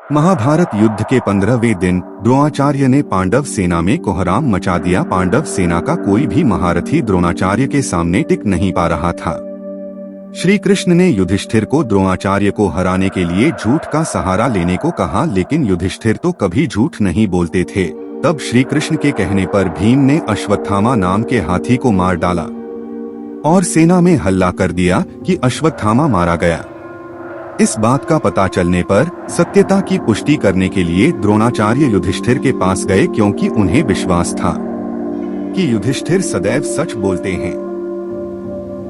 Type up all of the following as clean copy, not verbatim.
महाभारत युद्ध के 15वें दिन द्रोणाचार्य ने पांडव सेना में कोहराम मचा दिया। पांडव सेना का कोई भी महारथी द्रोणाचार्य के सामने टिक नहीं पा रहा था। श्री कृष्ण ने युधिष्ठिर को द्रोणाचार्य को हराने के लिए झूठ का सहारा लेने को कहा, लेकिन युधिष्ठिर तो कभी झूठ नहीं बोलते थे। तब श्री कृष्ण के कहने पर भीम ने अश्वत्थामा नाम के हाथी को मार डाला और सेना में हल्ला कर दिया कि अश्वत्थामा मारा गया। इस बात का पता चलने पर सत्यता की पुष्टि करने के लिए द्रोणाचार्य युधिष्ठिर के पास गए, क्योंकि उन्हें विश्वास था कि युधिष्ठिर सदैव सच बोलते हैं,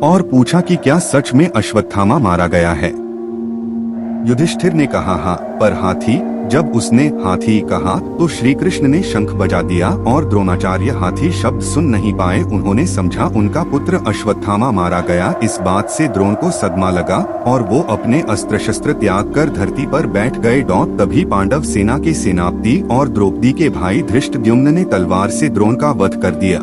और पूछा कि क्या सच में अश्वत्थामा मारा गया है। युधिष्ठिर ने कहा हाँ, पर हाथी। जब उसने हाथी कहा तो श्री कृष्ण ने शंख बजा दिया और द्रोणाचार्य हाथी शब्द सुन नहीं पाए। उन्होंने समझा उनका पुत्र अश्वत्थामा मारा गया। इस बात से द्रोण को सदमा लगा और वो अपने अस्त्र शस्त्र त्याग कर धरती पर बैठ गए। तभी पांडव सेना के सेनापति और द्रौपदी के भाई धृष्टद्युम्न ने तलवार से द्रोण का वध कर दिया।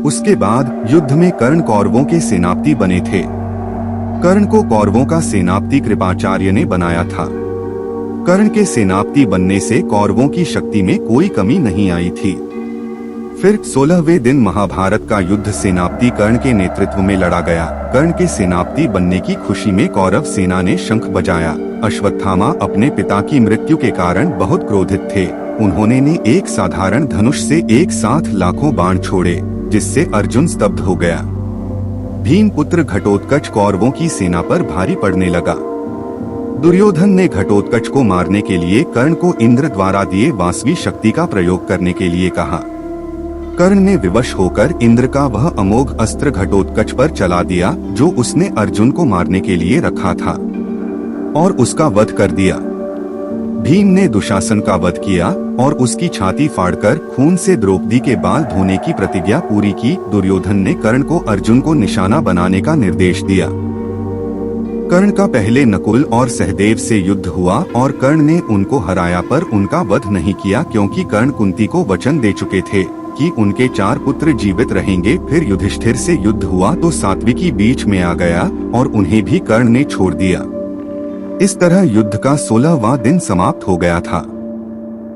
उसके बाद युद्ध में कर्ण कौरवों के सेनापति बने थे। कर्ण को कौरवों का सेनापति कृपाचार्य ने बनाया था। कर्ण के सेनापति बनने से कौरवों की शक्ति में कोई कमी नहीं आई थी। फिर 16वें दिन महाभारत का युद्ध सेनापति कर्ण के नेतृत्व में लड़ा गया। कर्ण के सेनापति बनने की खुशी में कौरव सेना ने शंख बजाया। अश्वत्थामा अपने पिता की मृत्यु के कारण बहुत क्रोधित थे। उन्होंने एक साधारण धनुष से एक साथ लाखों बाण छोड़े, जिससे अर्जुन स्तब्ध हो गया। भीम पुत्र घटोत्कच कौरवों की सेना पर भारी पड़ने लगा। दुर्योधन ने घटोत्कच को मारने के लिए कर्ण को इंद्र द्वारा दिए वासवी शक्ति का प्रयोग करने के लिए कहा। कर्ण ने विवश होकर इंद्र का वह अमोघ अस्त्र घटोत्कच पर चला दिया, जो उसने अर्जुन को मारने के लिए रखा था, और उसका वध कर दिया। भीम ने दुशासन का वध किया और उसकी छाती फाड़कर खून से द्रौपदी के बाल धोने की प्रतिज्ञा पूरी की। दुर्योधन ने कर्ण को अर्जुन को निशाना बनाने का निर्देश दिया। कर्ण का पहले नकुल और सहदेव से युद्ध हुआ और कर्ण ने उनको हराया, पर उनका वध नहीं किया, क्योंकि कर्ण कुंती को वचन दे चुके थे कि उनके 4 पुत्र जीवित रहेंगे। फिर युधिष्ठिर से युद्ध हुआ तो सात्विकी बीच में आ गया और उन्हें भी कर्ण ने छोड़ दिया। इस तरह युद्ध का 16वां दिन समाप्त हो गया था।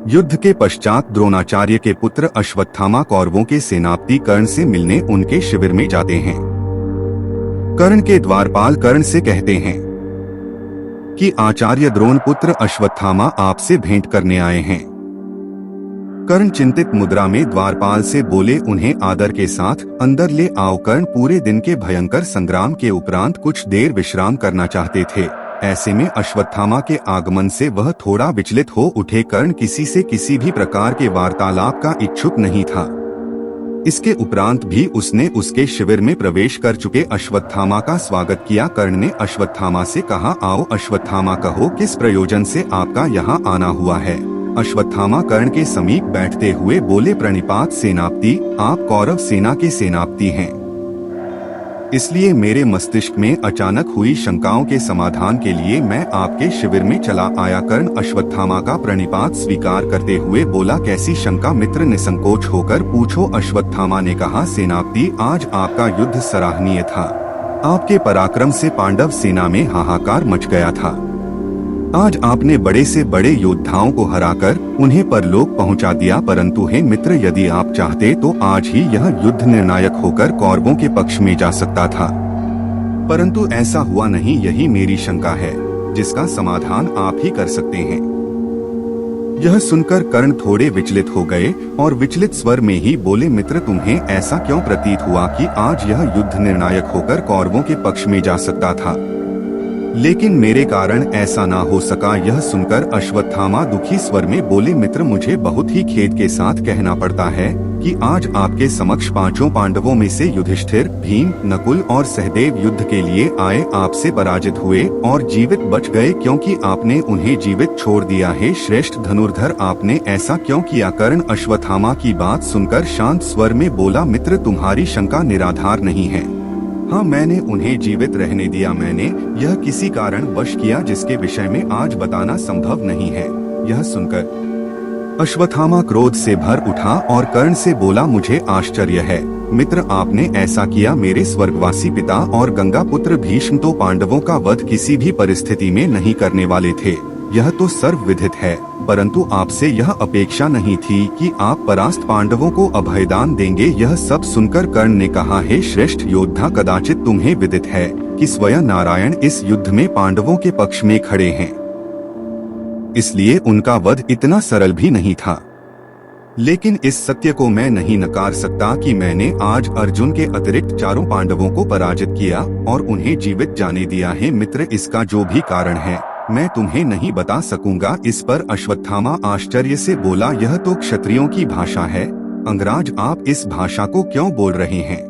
युद्ध के पश्चात द्रोणाचार्य के पुत्र अश्वत्थामा कौरवों के सेनापति कर्ण से मिलने उनके शिविर में जाते हैं। कर्ण के द्वारपाल कर्ण से कहते हैं कि आचार्य द्रोण पुत्र अश्वत्थामा आपसे भेंट करने आए हैं। कर्ण चिंतित मुद्रा में द्वारपाल से बोले, उन्हें आदर के साथ अंदर ले आओ। कर्ण पूरे दिन के भयंकर संग्राम के उपरांत कुछ देर विश्राम करना चाहते थे। ऐसे में अश्वत्थामा के आगमन से वह थोड़ा विचलित हो उठे। कर्ण किसी से किसी भी प्रकार के वार्तालाप का इच्छुक नहीं था। इसके उपरांत भी उसने उसके शिविर में प्रवेश कर चुके अश्वत्थामा का स्वागत किया। कर्ण ने अश्वत्थामा से कहा, आओ अश्वत्थामा, कहो किस प्रयोजन से आपका यहाँ आना हुआ है। अश्वत्थामा कर्ण के समीप बैठते हुए बोले, प्रणिपात सेनापति, आप कौरव सेना के सेनापति हैं, इसलिए मेरे मस्तिष्क में अचानक हुई शंकाओं के समाधान के लिए मैं आपके शिविर में चला आया। कर्ण अश्वत्थामा का प्रणिपात स्वीकार करते हुए बोला, कैसी शंका मित्र, निसंकोच होकर पूछो। अश्वत्थामा ने कहा, सेनापति, आज आपका युद्ध सराहनीय था। आपके पराक्रम से पांडव सेना में हाहाकार मच गया था। आज आपने बड़े से बड़े योद्धाओं को हराकर उन्हें परलोक पहुंचा दिया। परंतु हे मित्र, यदि आप चाहते तो आज ही यह युद्ध निर्णायक होकर कौरवों के पक्ष में जा सकता था, परंतु ऐसा हुआ नहीं। यही मेरी शंका है, जिसका समाधान आप ही कर सकते हैं। यह सुनकर कर्ण थोड़े विचलित हो गए और विचलित स्वर में ही बोले, मित्र, तुम्हें ऐसा क्यों प्रतीत हुआ कि आज यह युद्ध निर्णायक होकर कौरवों के पक्ष में जा सकता था, लेकिन मेरे कारण ऐसा ना हो सका। यह सुनकर अश्वत्थामा दुखी स्वर में बोले, मित्र, मुझे बहुत ही खेद के साथ कहना पड़ता है कि आज आपके समक्ष 5 पांडवों में से युधिष्ठिर, भीम, नकुल और सहदेव युद्ध के लिए आए आपसे पराजित हुए और जीवित बच गए, क्योंकि आपने उन्हें जीवित छोड़ दिया है। श्रेष्ठ धनुर्धर, आपने ऐसा क्यों किया। कर्ण अश्वत्थामा की बात सुनकर शांत स्वर में बोला, मित्र, तुम्हारी शंका निराधार नहीं है। हाँ, मैंने उन्हें जीवित रहने दिया। मैंने यह किसी कारण वश किया जिसके विषय में आज बताना संभव नहीं है। यह सुनकर अश्वत्थामा क्रोध से भर उठा और कर्ण से बोला, मुझे आश्चर्य है मित्र, आपने ऐसा किया। मेरे स्वर्गवासी पिता और गंगा पुत्र भीष्म तो पांडवों का वध किसी भी परिस्थिति में नहीं करने वाले थे। यह तो सर्वविदित है, परंतु आपसे यह अपेक्षा नहीं थी कि आप परास्त पांडवों को अभयदान देंगे। यह सब सुनकर कर्ण ने कहा, हे श्रेष्ठ योद्धा, कदाचित तुम्हें विदित है कि स्वयं नारायण इस युद्ध में पांडवों के पक्ष में खड़े हैं, इसलिए उनका वध इतना सरल भी नहीं था। लेकिन इस सत्य को मैं नहीं नकार सकता कि मैंने आज अर्जुन के अतिरिक्त चारों पांडवों को पराजित किया और उन्हें जीवित जाने दिया है। मित्र, इसका जो भी कारण है मैं तुम्हें नहीं बता सकूंगा। इस पर अश्वत्थामा आश्चर्य से बोला, यह तो क्षत्रियों की भाषा है। अंगराज, आप इस भाषा को क्यों बोल रहे हैं?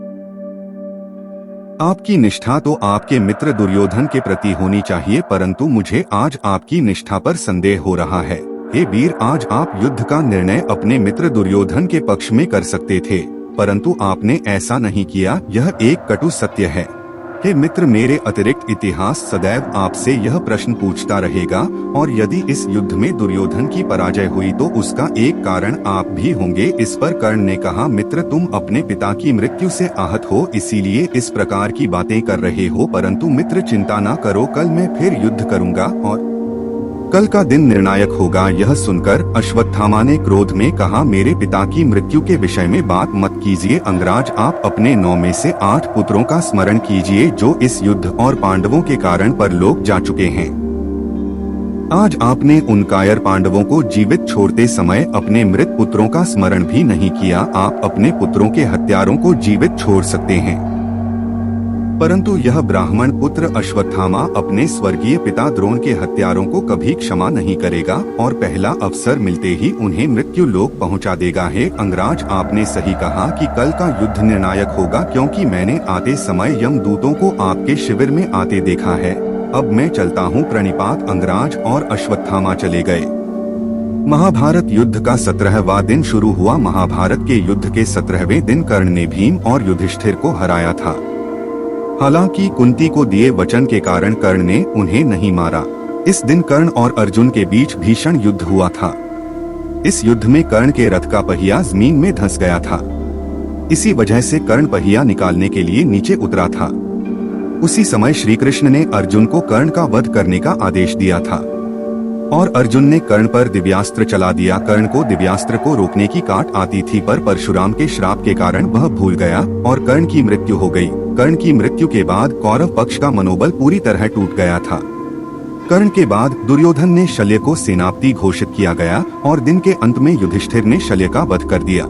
आपकी निष्ठा तो आपके मित्र दुर्योधन के प्रति होनी चाहिए, परंतु मुझे आज आपकी निष्ठा पर संदेह हो रहा है। हे वीर, आज आप युद्ध का निर्णय अपने मित्र दुर्योधन के पक्ष में कर सकते थे, परंतु आपने ऐसा नहीं किया। यह एक कटु सत्य है। हे मित्र, मेरे अतिरिक्त इतिहास सदैव आपसे यह प्रश्न पूछता रहेगा, और यदि इस युद्ध में दुर्योधन की पराजय हुई तो उसका एक कारण आप भी होंगे। इस पर कर्ण ने कहा, मित्र, तुम अपने पिता की मृत्यु से आहत हो, इसीलिए इस प्रकार की बातें कर रहे हो, परंतु मित्र चिंता न करो, कल मैं फिर युद्ध करूंगा और कल का दिन निर्णायक होगा। यह सुनकर अश्वत्थामा ने क्रोध में कहा, मेरे पिता की मृत्यु के विषय में बात मत कीजिए। अंगराज, आप अपने 9 में से 8 पुत्रों का स्मरण कीजिए जो इस युद्ध और पांडवों के कारण परलोक जा चुके हैं। आज आपने उन कायर पांडवों को जीवित छोड़ते समय अपने मृत पुत्रों का स्मरण भी नहीं किया। आप अपने पुत्रों के हत्यारों को जीवित छोड़ सकते हैं, परंतु यह ब्राह्मण पुत्र अश्वत्थामा अपने स्वर्गीय पिता द्रोण के हत्यारों को कभी क्षमा नहीं करेगा और पहला अवसर मिलते ही उन्हें मृत्यु लोक पहुंचा देगा। है अंगराज, आपने सही कहा कि कल का युद्ध निर्णायक होगा, क्योंकि मैंने आते समय यमदूतों को आपके शिविर में आते देखा है। अब मैं चलता हूँ। प्रणिपात। अंगराज और अश्वत्थामा चले गए। महाभारत युद्ध का 17वां दिन शुरू हुआ। महाभारत के युद्ध के 17वें दिन कर्ण ने भीम और युधिष्ठिर को हराया था। हालांकि कुंती को दिए वचन के कारण कर्ण ने उन्हें नहीं मारा। इस दिन कर्ण और अर्जुन के बीच भीषण युद्ध हुआ था। इस युद्ध में कर्ण के रथ का पहिया जमीन में धंस गया था। इसी वजह से कर्ण पहिया निकालने के लिए नीचे उतरा था। उसी समय श्री कृष्ण ने अर्जुन को कर्ण का वध करने का आदेश दिया था और अर्जुन ने कर्ण पर दिव्यास्त्र चला दिया। कर्ण को दिव्यास्त्र को रोकने की काट आती थी, पर परशुराम के श्राप के कारण वह भूल गया और कर्ण की मृत्यु हो गई। कर्ण की मृत्यु के बाद कौरव पक्ष का मनोबल पूरी तरह टूट गया था। कर्ण के बाद दुर्योधन ने शल्य को सेनापति घोषित किया गया और दिन के अंत में युधिष्ठिर ने शल्य का वध कर दिया।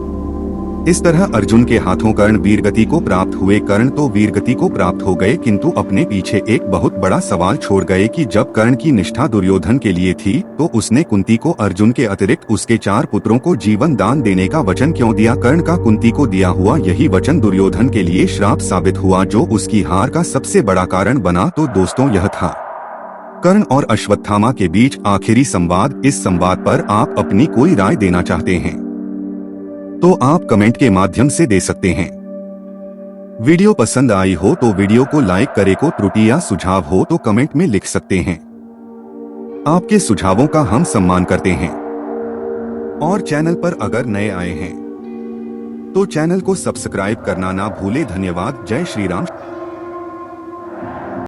इस तरह अर्जुन के हाथों कर्ण वीरगति को प्राप्त हुए। कर्ण तो वीरगति को प्राप्त हो गए, किंतु अपने पीछे एक बहुत बड़ा सवाल छोड़ गए कि जब कर्ण की निष्ठा दुर्योधन के लिए थी तो उसने कुंती को अर्जुन के अतिरिक्त उसके 4 पुत्रों को जीवन दान देने का वचन क्यों दिया? कर्ण का कुंती को दिया हुआ यही वचन दुर्योधन के लिए श्राप साबित हुआ, जो उसकी हार का सबसे बड़ा कारण बना। तो दोस्तों, यह था कर्ण और अश्वत्थामा के बीच आखिरी संवाद। इस संवाद पर आप अपनी कोई राय देना चाहते हैं तो आप कमेंट के माध्यम से दे सकते हैं। वीडियो पसंद आई हो तो वीडियो को लाइक करें। को त्रुटि या सुझाव हो तो कमेंट में लिख सकते हैं। आपके सुझावों का हम सम्मान करते हैं। और चैनल पर अगर नए आए हैं तो चैनल को सब्सक्राइब करना ना भूले। धन्यवाद। जय श्री राम।